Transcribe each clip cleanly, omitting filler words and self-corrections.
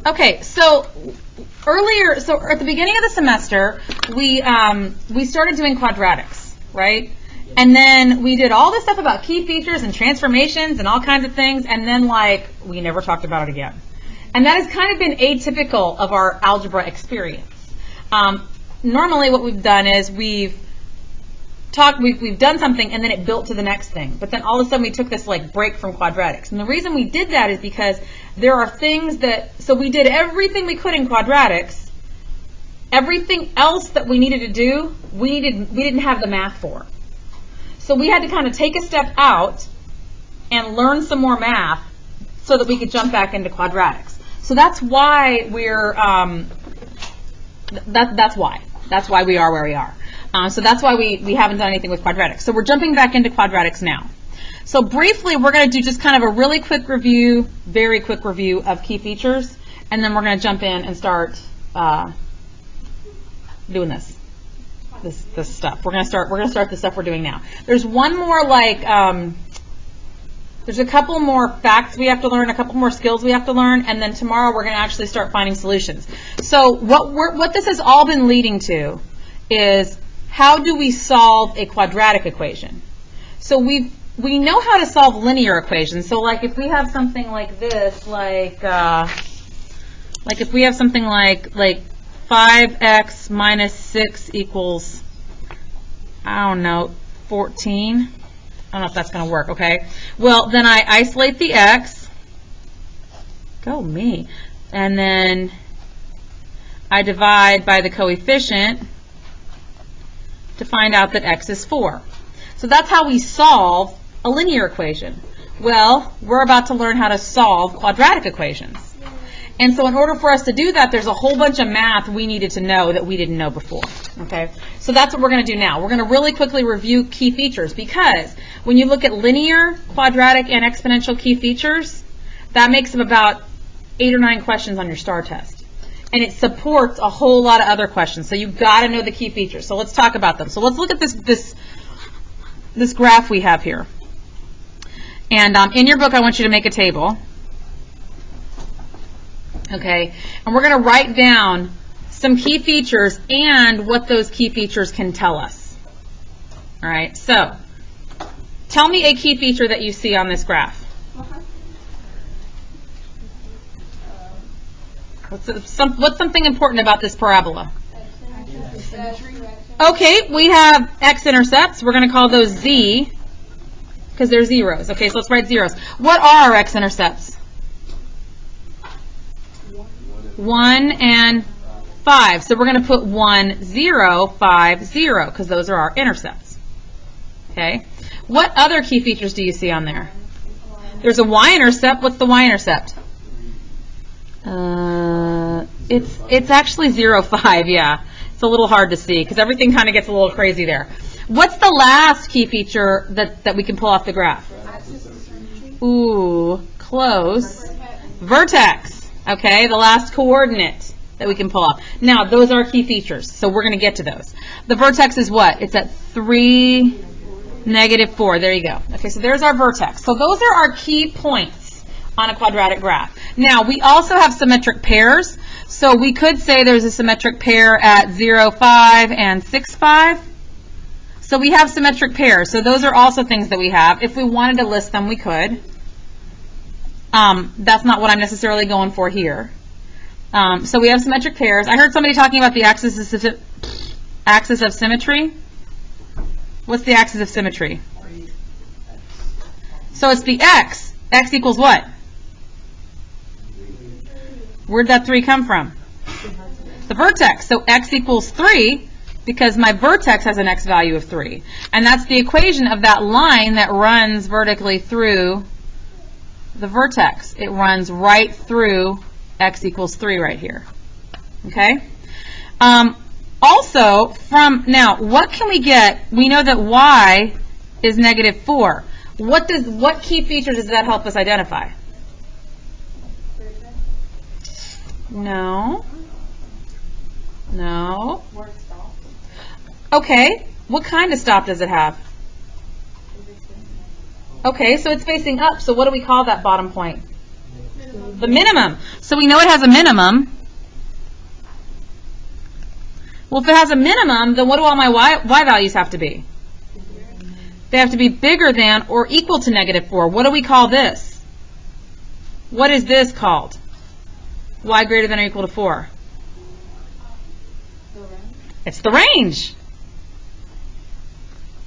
Okay, so earlier, so at the beginning of the semester, we started doing quadratics, right? And then we did all this stuff about key features and transformations and all kinds of things, and then like we never talked about it again. And that has kind of been atypical of our algebra experience. Normally, what we've done is we've done something and then it built to the next thing. But then all of a sudden we took this like break from quadratics. And the reason we did that is because there are things that, so we did everything we could in quadratics. Everything else that we needed to do, we didn't have the math for. So we had to kind of take a step out and learn some more math so that we could jump back into quadratics. So that's why we're, that's why we are where we are. So that's why we haven't done anything with quadratics. So we're jumping back into quadratics now. So briefly, we're going to do just kind of a really quick review, very quick review of key features, and then we're going to jump in and start doing this stuff. We're going to start the stuff we're doing now. There's one more there's a couple more facts we have to learn, a couple more skills we have to learn, and then tomorrow we're going to actually start finding solutions. So what this has all been leading to is how do we solve a quadratic equation? So we know how to solve linear equations. So like if we have something like this, like if we have something like 5x minus 6 equals, I don't know, 14. I don't know if that's going to work, okay? Well, then I isolate the x. Go me. And then I divide by the coefficient to find out that x is 4. So that's how we solve a linear equation. Well, we're about to learn how to solve quadratic equations. And so in order for us to do that, there's a whole bunch of math we needed to know that we didn't know before. Okay? So that's what we're going to do now. We're going to really quickly review key features, because when you look at linear, quadratic, and exponential key features, that makes up about 8 or 9 questions on your STAR test. And it supports a whole lot of other questions. So you've got to know the key features. So let's talk about them. So let's look at this graph we have here. And in your book, I want you to make a table. Okay, and we're going to write down some key features and what those key features can tell us. All right, so tell me a key feature that you see on this graph. What's something important about this parabola? Okay, we have x-intercepts. We're going to call those z because they're zeros. Okay, so let's write zeros. What are our x-intercepts? 1 and 5. So we're going to put 1, 0, 5, 0, because those are our intercepts. Okay. What other key features do you see on there? There's a y-intercept. What's the y-intercept? It's actually 0, 5, yeah. It's a little hard to see because everything kind of gets a little crazy there. What's the last key feature that we can pull off the graph? Ooh, close. Vertex. Okay, the last coordinate that we can pull off. Now, those are key features, so we're going to get to those. The vertex is what? It's at 3, -4. There you go. Okay, so there's our vertex. So those are our key points on a quadratic graph. Now, we also have symmetric pairs. So we could say there's a symmetric pair at 0, 5, and 6, 5. So we have symmetric pairs. So those are also things that we have. If we wanted to list them, we could. That's not what I'm necessarily going for here. So we have symmetric pairs. I heard somebody talking about the axis of symmetry. What's the axis of symmetry? So it's the x. X equals what? Where'd that 3 come from? The vertex. So x equals 3 because my vertex has an x value of 3. And that's the equation of that line that runs vertically through the vertex. It runs right through x equals 3 right here. Okay? Also, now, what can we get? We know that y is -4. What key feature does that help us identify? No. No. Okay. What kind of stop does it have? Okay, so it's facing up. So what do we call that bottom point? The minimum. So we know it has a minimum. Well, if it has a minimum, then what do all my y values have to be? They have to be bigger than or equal to -4. What do we call this? What is this called? Y greater than or equal to 4. It's the range.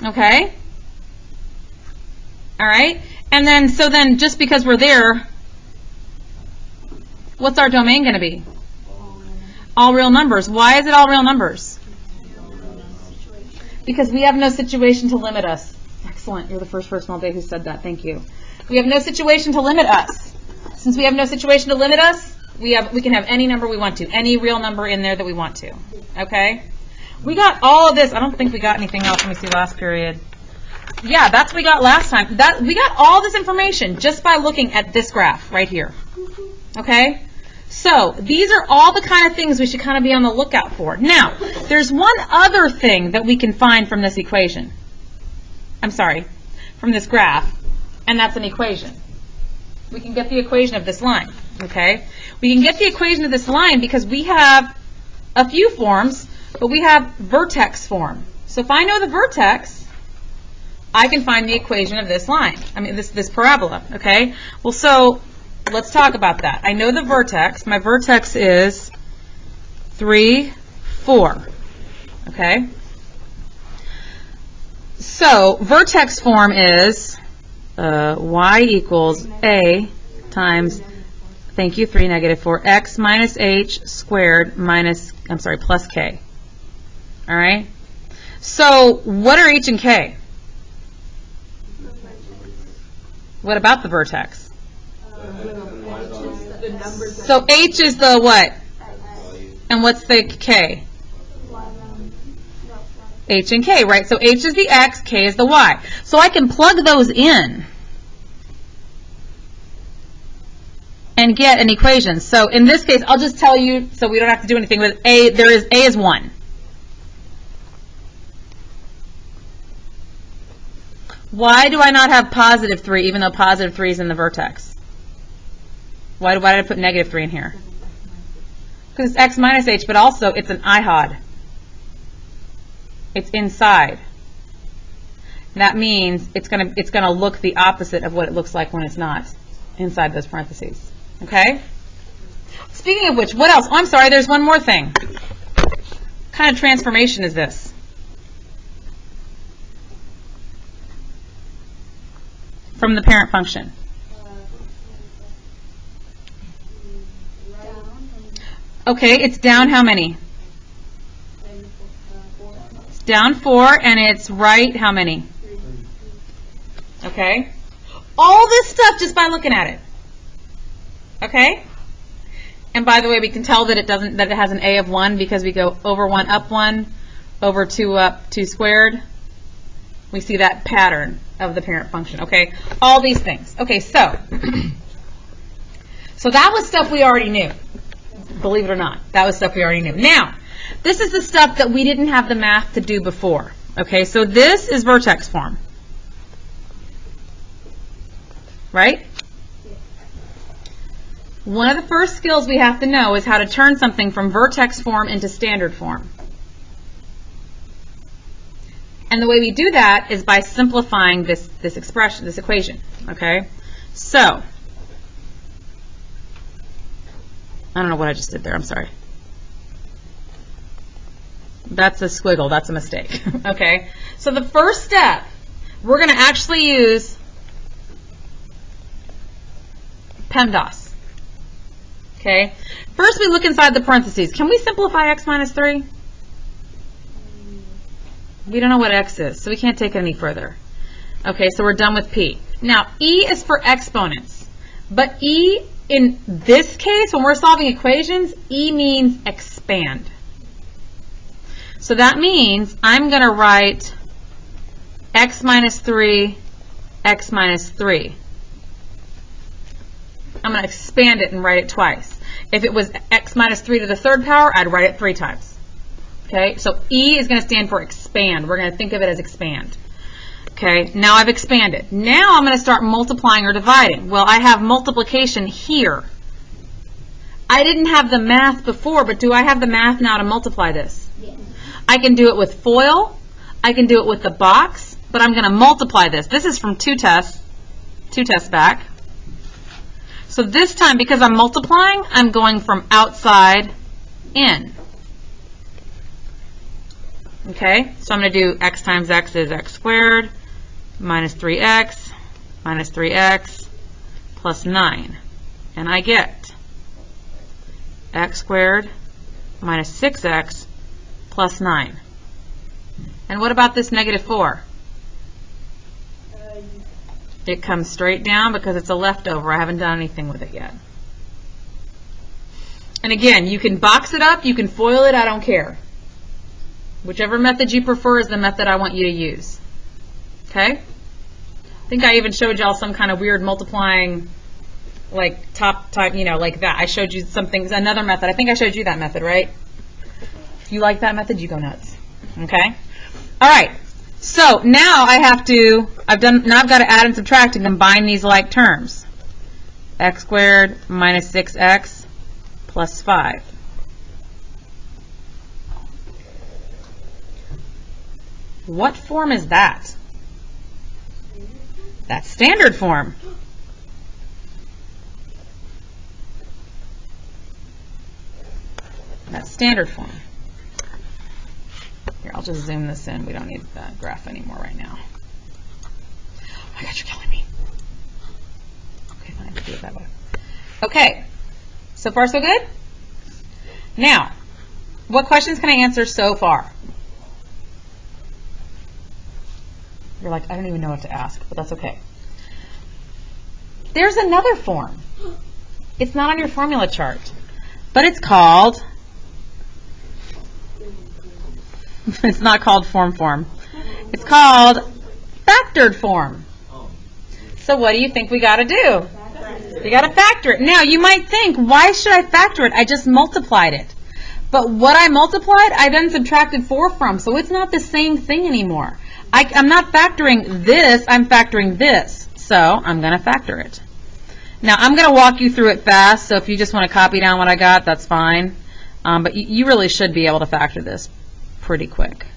Okay? All right? And then, so then just because we're there, what's our domain going to be? All real numbers. Why is it all real numbers? Because we have no situation to limit us. Excellent. You're the first person all day who said that. Thank you. We have no situation to limit us. Since we have no situation to limit us, we can have any number we want to, any real number in there that we want to. Okay? We got all of this. I don't think we got anything else. Let me see last period. Yeah, that's what we got last time. We got all this information just by looking at this graph right here. Okay? So these are all the kind of things we should kind of be on the lookout for. Now, there's one other thing that we can find from this equation. I'm sorry, from this graph, and that's an equation. We can get the equation of this line. Okay? We can get the equation of this line because we have a few forms, but we have vertex form. So if I know the vertex, I can find the equation of this line. I mean, this parabola. Okay? Well, so let's talk about that. I know the vertex. My vertex is 3, 4. Okay? So vertex form is y equals a times, thank you, 3 negative 4, x minus h squared minus, plus k. All right? So what are h and k? What about the vertex? So h is the what? And what's the k? H and k, right? So h is the x, k is the y. So I can plug those in and get an equation. So in this case, I'll just tell you, so we don't have to do anything with a. A is 1. Why do I not have positive 3, even though positive 3 is in the vertex? Why did I put negative 3 in here? Because it's x minus h, but also it's an IHOD. It's inside. That means it's gonna look the opposite of what it looks like when it's not inside those parentheses. Okay? Speaking of which, what else? Oh, I'm sorry, there's one more thing. What kind of transformation is this? From the parent function. Okay, it's down how many? It's down 4, and it's right how many? Okay? All this stuff just by looking at it. Okay? And by the way, we can tell that it has an a of 1 because we go over 1 up 1, over 2 up 2 squared. We see that pattern of the parent function. Okay? All these things. Okay, so so that was stuff we already knew. Believe it or not, that was stuff we already knew. Now, this is the stuff that we didn't have the math to do before. Okay, so this is vertex form. Right? One of the first skills we have to know is how to turn something from vertex form into standard form. And the way we do that is by simplifying this expression, this equation. Okay? So, I don't know what I just did there. I'm sorry. That's a squiggle. That's a mistake. Okay? So the first step, we're going to actually use PEMDAS. Okay? First we look inside the parentheses. Can we simplify x minus 3? We don't know what x is, so we can't take it any further. Okay, so we're done with p. Now, e is for exponents. But e, in this case, when we're solving equations, e means expand. So that means I'm going to write x minus 3, x minus 3. I'm going to expand it and write it twice. If it was x minus 3 to the third power, I'd write it 3 times. Okay, so E is going to stand for expand. We're going to think of it as expand. Okay, now I've expanded. Now I'm going to start multiplying or dividing. Well, I have multiplication here. I didn't have the math before, but do I have the math now to multiply this? Yes. I can do it with FOIL. I can do it with the box, but I'm going to multiply this. This is from two tests back. So this time, because I'm multiplying, I'm going from outside in. Okay, so I'm going to do x times x is x squared minus 3x plus 9. And I get x squared minus 6x plus 9. And what about this negative 4? It comes straight down because it's a leftover. I haven't done anything with it yet. And again, you can box it up, you can FOIL it, I don't care. Whichever method you prefer is the method I want you to use. Okay? I think I even showed y'all some kind of weird multiplying, like top type, you know, like that. I showed you something, another method. I think I showed you that method, right? If you like that method, you go nuts. Okay? All right. So now I've got to add and subtract and combine these like terms. X squared minus 6x plus 5. What form is that? That's standard form. That's standard form. Here, I'll just zoom this in. We don't need the graph anymore right now. Oh my God, you're killing me. Okay, fine, do it that way. Okay, so far so good? Now, what questions can I answer so far? You're like, I don't even know what to ask, but that's okay. There's another form. It's not on your formula chart, but it's called, it's not called form. It's called factored form. So what do you think we got to do? We got to factor it. Now, you might think, why should I factor it? I just multiplied it. But what I multiplied, I then subtracted 4 from, so it's not the same thing anymore. I'm not factoring this, I'm factoring this. So I'm going to factor it. Now, I'm going to walk you through it fast, so if you just want to copy down what I got, that's fine. But you really should be able to factor this pretty quick.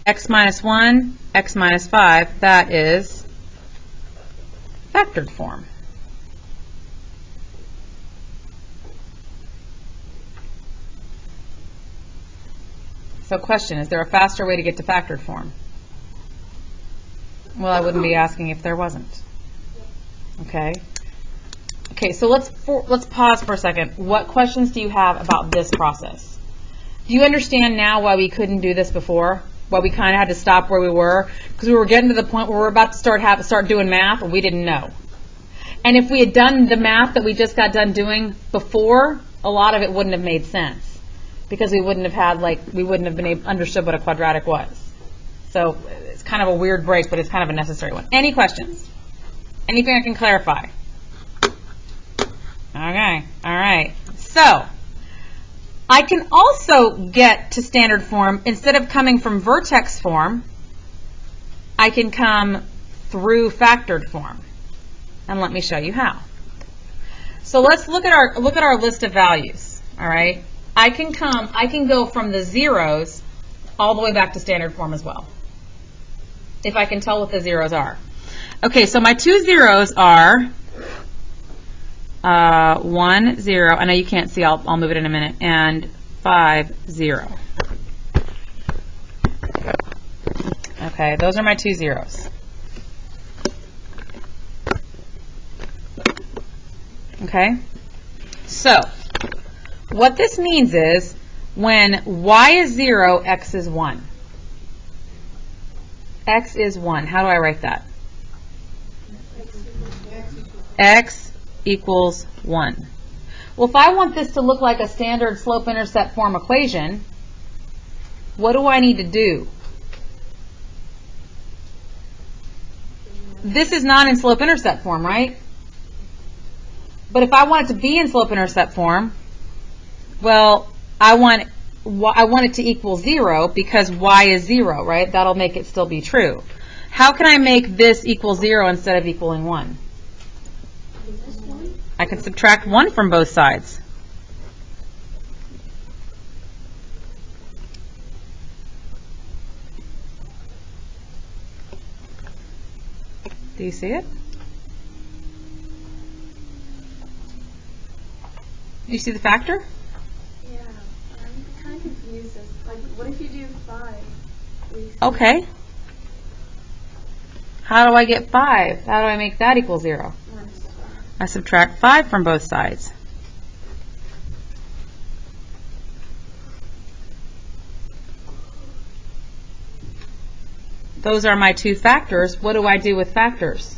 X minus 1, x minus 5, that is factored form. So question, is there a faster way to get to factored form? Well, I wouldn't be asking if there wasn't. Okay. Okay, so let's pause for a second. What questions do you have about this process? Do you understand now why we couldn't do this before? Why we kind of had to stop where we were? Because we were getting to the point where we're about to start doing math, and we didn't know. And if we had done the math that we just got done doing before, a lot of it wouldn't have made sense, because we wouldn't have understood what a quadratic was. So it's kind of a weird break, but it's kind of a necessary one. Any questions? Anything I can clarify? Okay, all right. So I can also get to standard form. Instead of coming from vertex form, I can come through factored form. And let me show you how. So let's look at our list of values. All right. I can go from the zeros all the way back to standard form as well, if I can tell what the zeros are. Okay, so my two zeros are 1, 0. I know you can't see. I'll move it in a minute. And 5, 0. Okay, those are my two zeros. Okay, so what this means is when y is 0, x is 1. X is 1. How do I write that? X equals 1. Well, if I want this to look like a standard slope-intercept form equation, what do I need to do? This is not in slope-intercept form, right? But if I want it to be in slope-intercept form, well, I want it to equal 0 because y is 0, right? That'll make it still be true. How can I make this equal 0 instead of equaling 1? I can subtract 1 from both sides. Do you see it? Do you see the factor? Yeah, I'm kind of confused. Like, what if you do 5? Okay. How do I get 5? How do I make that equal 0? I subtract 5 from both sides. Those are my two factors. What do I do with factors?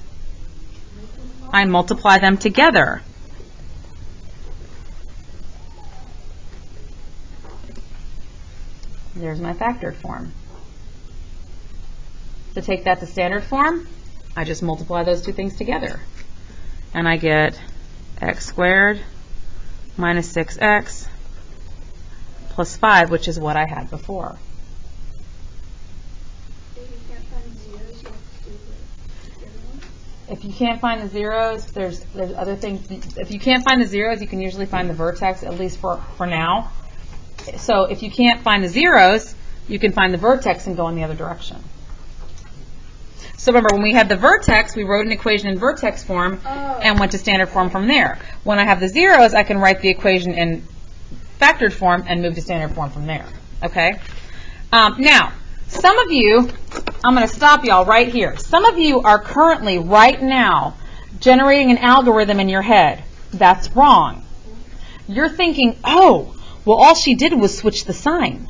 I multiply them together. There's my factored form. To take that to standard form, I just multiply those two things together. And I get x squared minus 6x plus 5, which is what I had before. If you can't find the zeros, there's other things. If you can't find the zeros, you can usually find the vertex, at least for now. So if you can't find the zeros, you can find the vertex and go in the other direction. So remember, when we had the vertex, we wrote an equation in vertex form and went to standard form from there. When I have the zeros, I can write the equation in factored form and move to standard form from there. Okay? Now, some of you, I'm going to stop y'all right here. Some of you are currently, right now, generating an algorithm in your head. That's wrong. You're thinking, oh, well, all she did was switch the sign.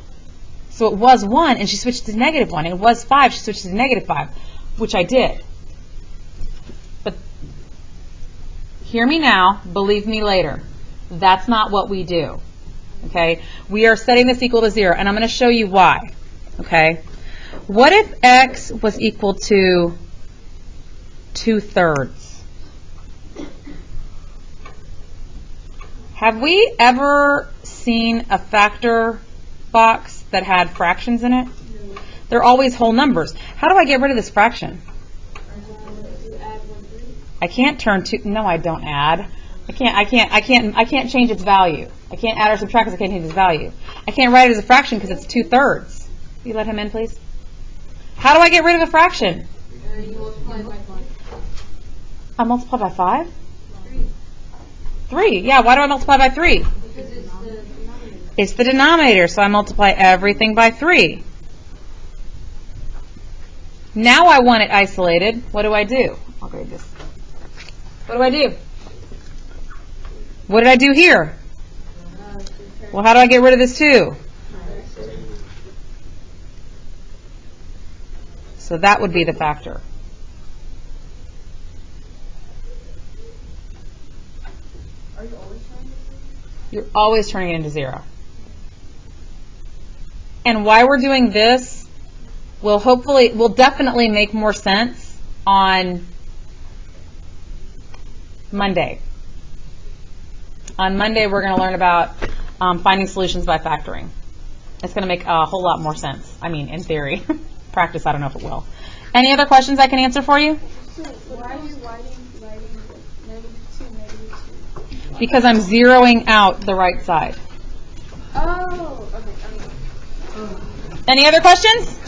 So it was 1, and she switched to -1. It was 5, she switched to -5, which I did. But hear me now, believe me later. That's not what we do. Okay? We are setting this equal to 0, and I'm going to show you why. Okay? What if x was equal to 2/3? Have we ever seen a factor box that had fractions in it? No. They're always whole numbers. How do I get rid of this fraction? I can't turn 2. No, I don't add. I can't change its value. I can't add or subtract because I can't change its value. I can't write it as a fraction because it's 2/3. Will you let him in, please? How do I get rid of a fraction? You multiply by 5. I multiply by 5? 3. Yeah, why do I multiply by 3? Because it's the denominator. It's the denominator, so I multiply everything by 3. Now I want it isolated. What do I do? I'll grade this. What do I do? What did I do here? Well, how do I get rid of this 2? So that would be the factor. Are you always trying to? You're always turning it into 0. And why we're doing this will definitely make more sense on Monday. On Monday, we're going to learn about finding solutions by factoring. It's going to make a whole lot more sense. I mean, in theory. Practice, I don't know if it will. Any other questions I can answer for you? So why are you writing -2, -2? Because I'm zeroing out the right side. Oh, okay. Any other questions?